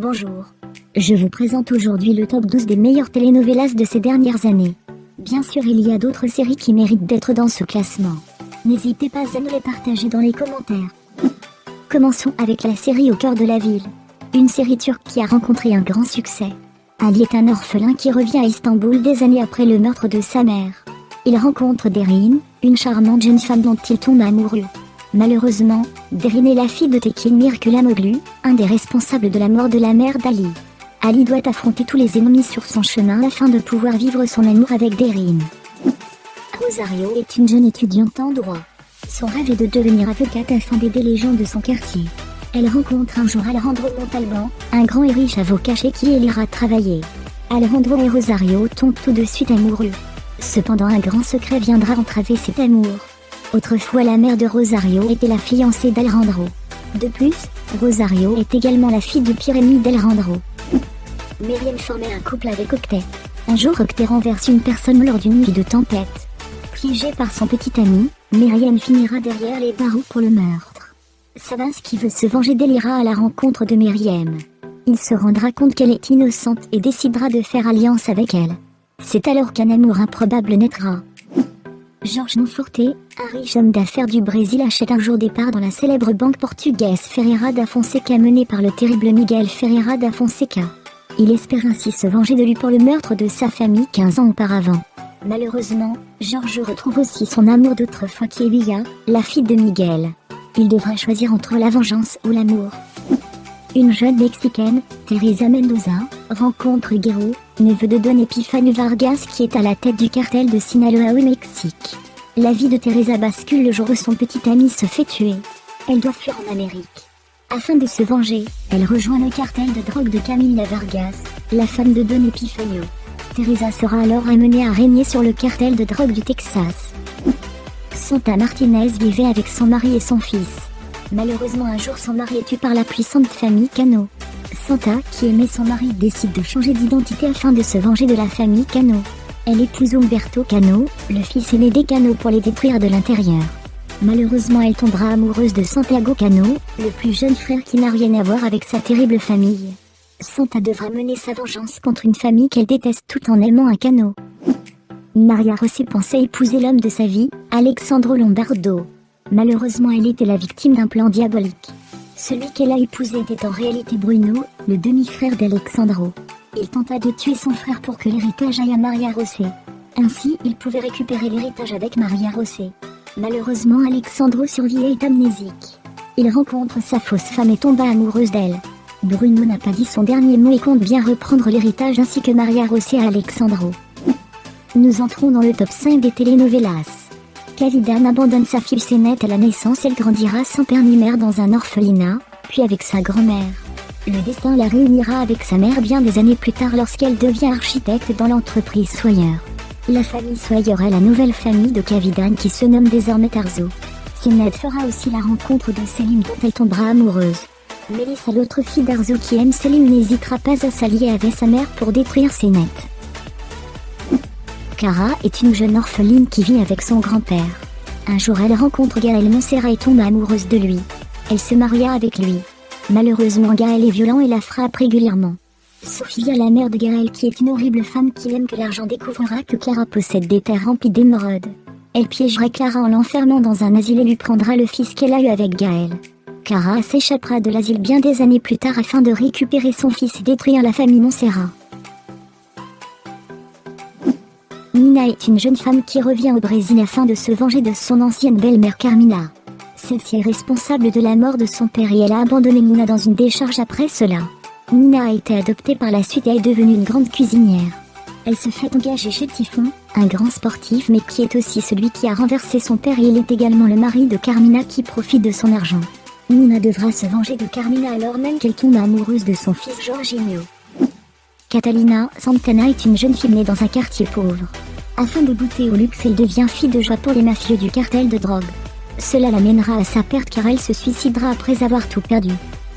Bonjour. Je vous présente aujourd'hui le top 12 des meilleures telenovelas de ces dernières années. Bien sûr, il y a d'autres séries qui méritent d'être dans ce classement. N'hésitez pas à nous les partager dans les commentaires. Commençons avec la série Au cœur de la ville. Une série turque qui a rencontré un grand succès. Ali est un orphelin qui revient à Istanbul des années après le meurtre de sa mère. Il rencontre Derin, une charmante jeune femme dont il tombe amoureux. Malheureusement, Derin est la fille de Tekin Mirkulamoglu, un des responsables de la mort de la mère d'Ali. Ali doit affronter tous les ennemis sur son chemin afin de pouvoir vivre son amour avec Derin. Rosario est une jeune étudiante en droit. Son rêve est de devenir avocate afin d'aider les gens de son quartier. Elle rencontre un jour Alejandro Montalban, un grand et riche avocat chez qui elle ira travailler. Alejandro et Rosario tombent tout de suite amoureux. Cependant, un grand secret viendra entraver cet amour. Autrefois, la mère de Rosario était la fiancée d'Alejandro. De plus, Rosario est également la fille du pire ennemi d'Alejandro. Myriam formait un couple avec Octet. Un jour, Octet renverse une personne lors d'une nuit de tempête. Piégée par son petit ami, Myriam finira derrière les barreaux pour le meurtre. Savas, qui veut se venger d'elle, ira à la rencontre de Myriam. Il se rendra compte qu'elle est innocente et décidera de faire alliance avec elle. C'est alors qu'un amour improbable naîtra. Jorge Monforte, un riche homme d'affaires du Brésil, achète un jour des parts dans la célèbre banque portugaise Ferreira da Fonseca menée par le terrible Miguel Ferreira da Fonseca. Il espère ainsi se venger de lui pour le meurtre de sa famille 15 ans auparavant. Malheureusement, Jorge retrouve aussi son amour d'autrefois qui est Villa, la fille de Miguel. Il devra choisir entre la vengeance ou l'amour. Une jeune Mexicaine, Teresa Mendoza, rencontre Guerrero, neveu de Don Epifani Vargas qui est à la tête du cartel de Sinaloa au Mexique. La vie de Teresa bascule le jour où son petit ami se fait tuer. Elle doit fuir en Amérique. Afin de se venger, elle rejoint le cartel de drogue de Camila Vargas, la femme de Don Epifanio. Teresa sera alors amenée à régner sur le cartel de drogue du Texas. Santa Martinez vivait avec son mari et son fils. Malheureusement, un jour, son mari est tué par la puissante famille Cano. Santa, qui aimait son mari, décide de changer d'identité afin de se venger de la famille Cano. Elle épouse Umberto Cano, le fils aîné des Cano, pour les détruire de l'intérieur. Malheureusement, elle tombera amoureuse de Santiago Cano, le plus jeune frère qui n'a rien à voir avec sa terrible famille. Santa devra mener sa vengeance contre une famille qu'elle déteste tout en aimant un Cano. Maria Rossi pensait épouser l'homme de sa vie, Alexandro Lombardo. Malheureusement, elle était la victime d'un plan diabolique. Celui qu'elle a épousé était en réalité Bruno, le demi-frère d'Alexandro. Il tenta de tuer son frère pour que l'héritage aille à Maria Rossi. Ainsi, il pouvait récupérer l'héritage avec Maria Rossi. Malheureusement, Alexandro survit et est amnésique. Il rencontre sa fausse femme et tomba amoureuse d'elle. Bruno n'a pas dit son dernier mot et compte bien reprendre l'héritage ainsi que Maria Rossi à Alexandro. Nous entrons dans le top 5 des telenovelas. Cavidan abandonne sa fille Sénète à la naissance. Elle grandira sans père ni mère dans un orphelinat, puis avec sa grand-mère. Le destin la réunira avec sa mère bien des années plus tard lorsqu'elle devient architecte dans l'entreprise Sawyer. La famille Sawyer est la nouvelle famille de Cavidan qui se nomme désormais Tarzo. Sénète fera aussi la rencontre de Selim dont elle tombera amoureuse. Mélissa, l'autre fille d'Arzo qui aime Selim, n'hésitera pas à s'allier avec sa mère pour détruire Sénète. Cara est une jeune orpheline qui vit avec son grand-père. Un jour, elle rencontre Gaël Montserrat et tombe amoureuse de lui. Elle se maria avec lui. Malheureusement, Gaël est violent et la frappe régulièrement. Sophia, la mère de Gaël, qui est une horrible femme qui aime que l'argent, découvrira que Clara possède des terres remplies d'émeraudes. Elle piégera Clara en l'enfermant dans un asile et lui prendra le fils qu'elle a eu avec Gaël. Clara s'échappera de l'asile bien des années plus tard afin de récupérer son fils et détruire la famille Montserrat. Nina est une jeune femme qui revient au Brésil afin de se venger de son ancienne belle-mère Carmina. Celle-ci est responsable de la mort de son père et elle a abandonné Nina dans une décharge après cela. Nina a été adoptée par la suite et est devenue une grande cuisinière. Elle se fait engager chez Typhon, un grand sportif mais qui est aussi celui qui a renversé son père, et il est également le mari de Carmina qui profite de son argent. Nina devra se venger de Carmina alors même qu'elle tombe amoureuse de son fils Jorginho. Catalina Santana est une jeune fille née dans un quartier pauvre. Afin de goûter au luxe, elle devient fille de joie pour les mafieux du cartel de drogue. Cela l'amènera à sa perte car elle se suicidera après avoir tout perdu.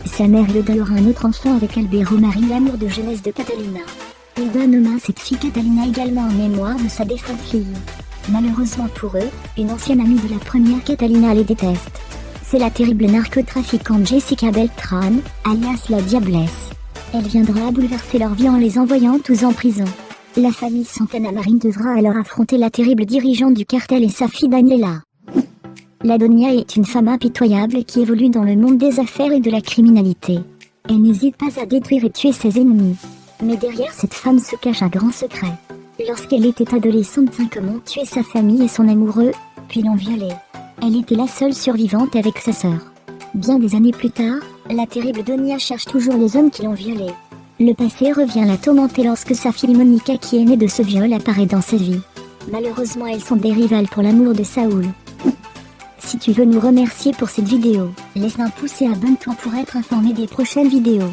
Sa mère lui donnera un autre enfant avec Albero Marie, l'amour de jeunesse de Catalina. Il donne nomma cette fille Catalina également en mémoire de sa défunte fille. Malheureusement pour eux, une ancienne amie de la première Catalina les déteste. C'est la terrible narcotrafiquante Jessica Beltran, alias la Diablesse. Elle viendra bouleverser leur vie en les envoyant tous en prison. La famille Santana Marine devra alors affronter la terrible dirigeante du cartel et sa fille Daniela. La Donia est une femme impitoyable qui évolue dans le monde des affaires et de la criminalité. Elle n'hésite pas à détruire et tuer ses ennemis. Mais derrière cette femme se cache un grand secret. Lorsqu'elle était adolescente, 5 hommes ont tué sa famille et son amoureux, puis l'ont violée. Elle était la seule survivante avec sa sœur. Bien des années plus tard, la terrible Donia cherche toujours les hommes qui l'ont violée. Le passé revient la tourmenter lorsque sa fille Monica, qui est née de ce viol, apparaît dans sa vie. Malheureusement, elles sont des rivales pour l'amour de Saoul. Si tu veux nous remercier pour cette vidéo, laisse un pouce et abonne-toi pour être informé des prochaines vidéos.